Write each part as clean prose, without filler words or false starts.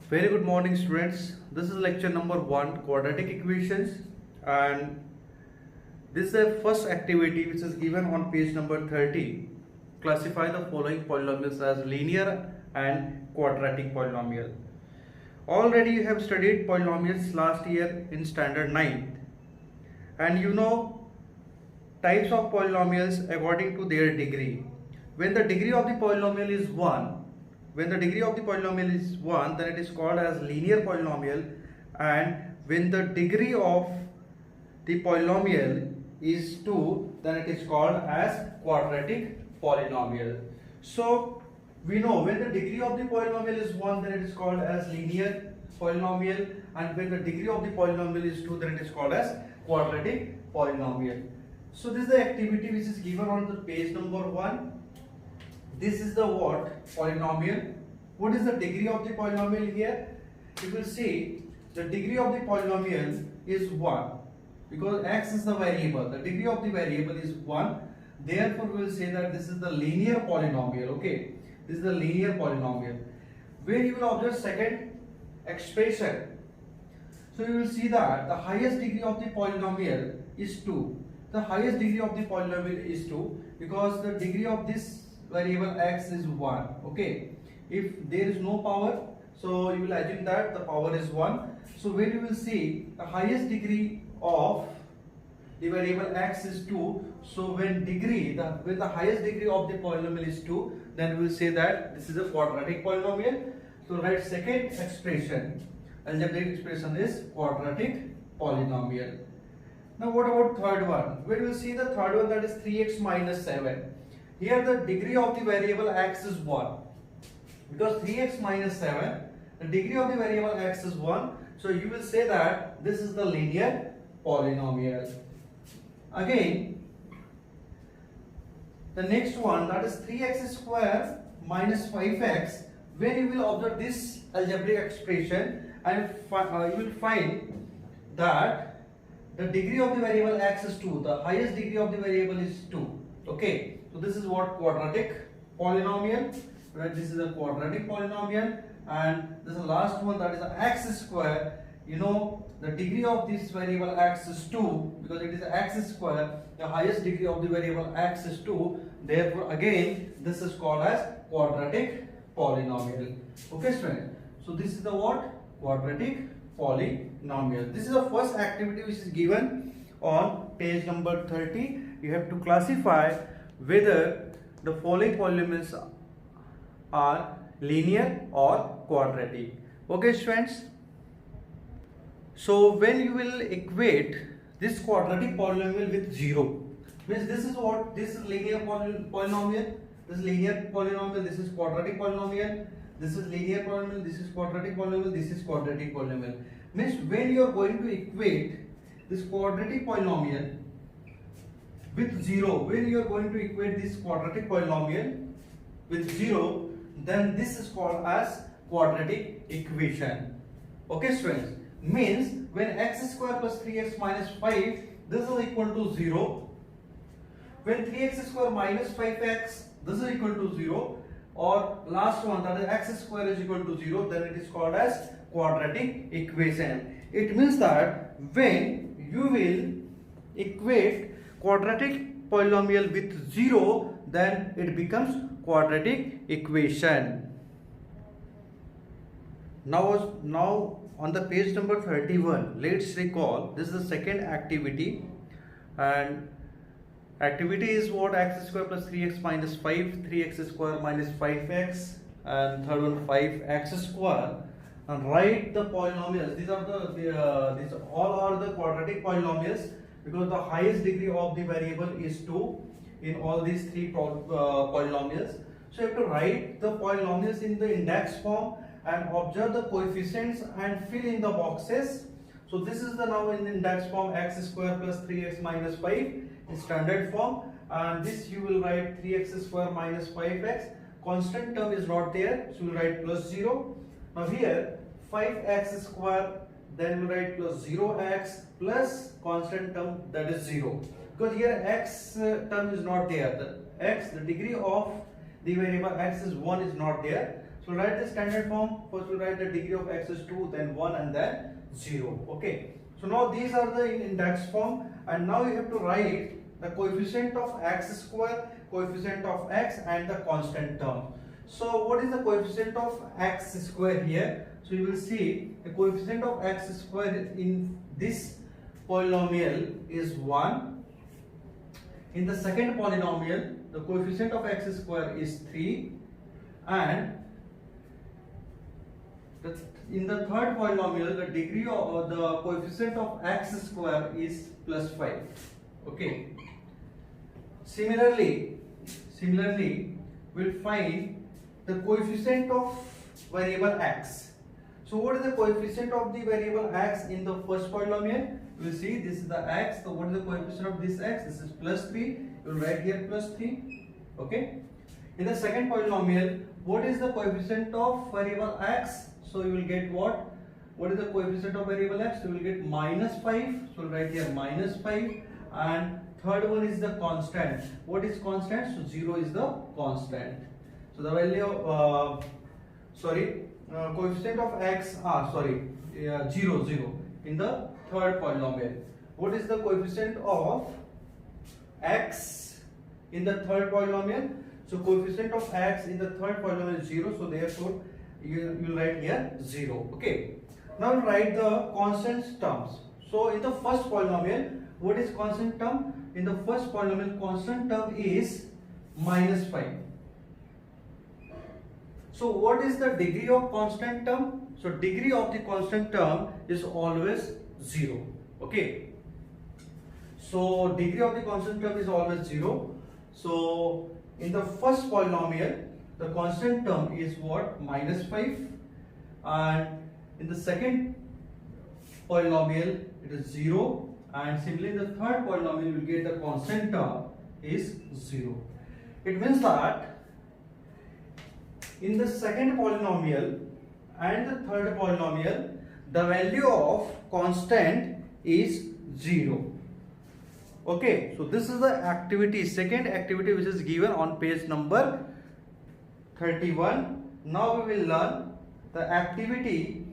Very good morning, students. This is lecture number 1, quadratic equations, and this is the first activity which is given on page number 30. Classify the following polynomials as linear and quadratic polynomial. Already you have studied polynomials last year in standard 9th, and you know types of polynomials according to their degree. When the degree of the polynomial is 1, then it is called as linear polynomial, and when the degree of the polynomial is 2, then it is called as quadratic polynomial. So we know when the degree of the polynomial is 1, then it is called as linear polynomial, and when the degree of the polynomial is 2, then it is called as quadratic polynomial. So this is the activity which is given on the page number 1. This is the what? Polynomial. What is the degree of the polynomial here? You will see the degree of the polynomial is 1 because x is the variable. The degree of the variable is 1. Therefore, we will say that this is the linear polynomial. Okay, this is the linear polynomial. Where you will observe second expression. So you will see that the highest degree of the polynomial is 2. The highest degree of the polynomial is 2 because the degree of this variable x is 1. Okay, if there is no power, so you will assume that the power is 1. So when you will see the highest degree of the variable x is 2, so when the highest degree of the polynomial is 2, then we will say that this is a quadratic polynomial. So write second expression, algebraic expression is quadratic polynomial. Now what about third one? When we will see the third one, that is 3x minus 7. Here the degree of the variable x is 1 because 3x minus 7, the degree of the variable x is 1. So you will say that this is the linear polynomial. Again, the next one, that is 3x square minus 5x. When you will observe this algebraic expression, and you will find that the degree of the variable x is 2. The highest degree of the variable is 2. Okay, so this is what? Quadratic polynomial. Right, this is a quadratic polynomial, and this is the last one, that is the x square. You know the degree of this variable x is 2 because it is x square. The highest degree of the variable x is 2. Therefore, again this is called as quadratic polynomial. Okay, students. So this is the what? Quadratic polynomial. This is the first activity which is given on page number 30. You have to classify whether the following polynomials are linear or quadratic. Okay, students. So when you will equate this quadratic polynomial with 0, means this is what? This is linear polynomial. This is linear polynomial. This is quadratic polynomial. This is linear polynomial. This is quadratic polynomial. This is quadratic polynomial. Means when you are going to equate this quadratic polynomial with 0, when you are going to equate this quadratic polynomial with 0, then this is called as quadratic equation. Okay, students. Means when x square plus 3x minus 5, this is equal to 0. When 3x square minus 5x, this is equal to 0. Or last one, that is x square is equal to 0, then it is called as quadratic equation. It means that when you will equate quadratic polynomial with 0, then it becomes quadratic equation. Now on the page number 31, let's recall this is the second activity, and activity is what? X square plus 3x minus 5, 3x square minus 5x, and third one 5x square, and write the polynomials. These all are the quadratic polynomials because the highest degree of the variable is 2 in all these three polynomials. So you have to write the polynomials in the index form and observe the coefficients and fill in the boxes. So this is the now in the index form, x square plus 3x minus 5 in standard form, and this you will write 3x square minus 5x. Constant term is not there, so you will write plus 0. Now here 5x square, then you will write plus 0x plus constant term, that is 0. Because here x term is not there. The degree of the variable x is 1 is not there. So write the standard form. First we'll write the degree of x is 2, then 1, and then 0. Okay. So now these are the in index form, and now you have to write the coefficient of x square, coefficient of x, and the constant term. So what is the coefficient of x square here? So you will see the coefficient of x square in this polynomial is 1. In the second polynomial, the coefficient of x square is 3, and in the third polynomial, the degree of the coefficient of x square is plus 5. Okay. Similarly, we'll find the coefficient of variable x. So what is the coefficient of the variable x in the first polynomial? We'll see this is the x. So what is the coefficient of this x? This is plus 3. You'll write here plus 3. Okay. In the second polynomial, what is the coefficient of variable x? So you will get what? What is the coefficient of variable x? You will get minus 5. So we'll write here minus 5. And third one is the constant. What is constant? So 0 is the constant. So the value of coefficient of x 0 in the third polynomial. What is the coefficient of x in the third polynomial? So coefficient of x in the third polynomial is 0. So therefore you will write here 0. Okay. Now we'll write the constant terms. So in the first polynomial, what is constant term? In the first polynomial, constant term is minus 5. So what is the degree of constant term? So degree of the constant term is always 0. Okay. So degree of the constant term is always 0. So in the first polynomial, the constant term is what? Minus 5. And in the second polynomial, it is 0. And similarly in the third polynomial, you will get the constant term is 0. It means that in the second polynomial and the third polynomial, the value of constant is 0. Okay, so this is the activity, second activity, which is given on page number 31. Now we will learn the activity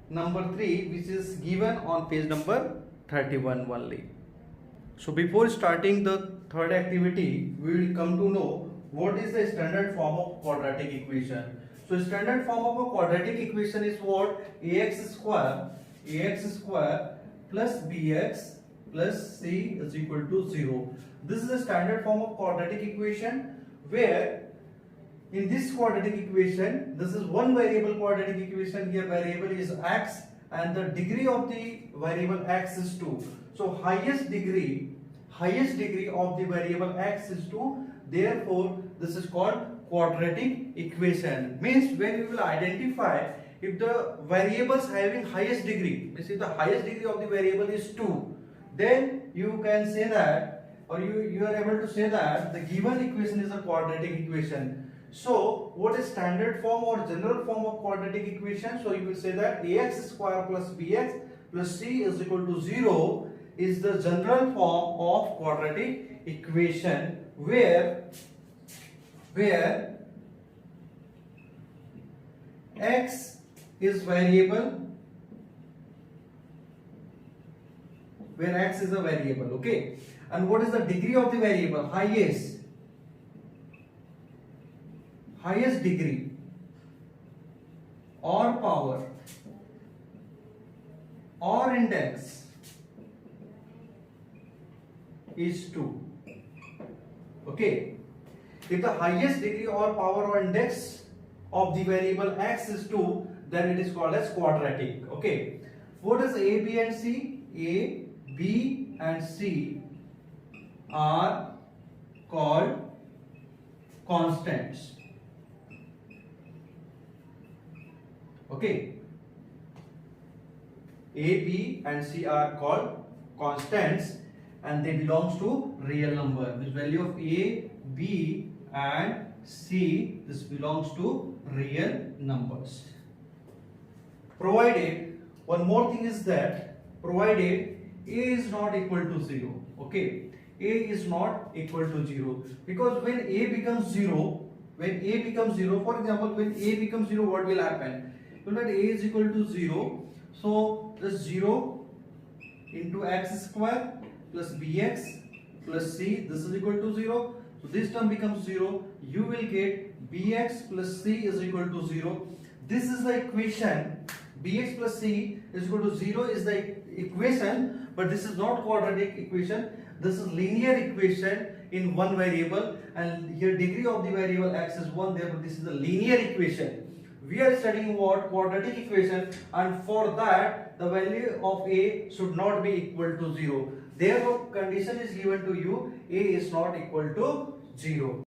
number 3, which is given on page number 31 only. So before starting the third activity, we will come to know what is the standard form of quadratic equation. So standard form of a quadratic equation is what? ax square plus bx plus c is equal to 0. This is the standard form of quadratic equation, where in this quadratic equation, this is one variable quadratic equation. Here variable is x and the degree of the variable x is 2. So highest degree of the variable x is 2. Therefore, this is called quadratic equation. Means when you will identify if the variables having highest degree, means if the highest degree of the variable is 2, then you can say that, or you are able to say that the given equation is a quadratic equation. So what is standard form or general form of quadratic equation? So you will say that ax square plus bx plus c is equal to 0 is the general form of quadratic equation, where x is variable, where x is a variable. Okay, and what is the degree of the variable? Highest degree or power or index is 2. Okay, if the highest degree or power or index of the variable x is 2, then it is called as quadratic. Okay, what is a, b and c? A, b and c are called constants. Okay, a, b and c are called constants, and they belongs to real number. Which value of a, b and c, this belongs to real numbers. Provided, one more thing is that, provided a is not equal to 0. Okay, a is not equal to 0, because when a becomes 0, when a becomes 0, for example, when a becomes 0, what will happen? You know that a is equal to 0, so this 0 into x square plus bx plus c, this is equal to 0. So this term becomes 0. You will get bx plus c is equal to 0. This is the equation. Bx plus c is equal to 0 is the equation, but this is not quadratic equation. This is linear equation in one variable, and here degree of the variable x is 1. Therefore, this is the linear equation. We are studying what? Quadratic equation, and for that the value of a should not be equal to 0. Therefore, condition is given to you, a is not equal to 0.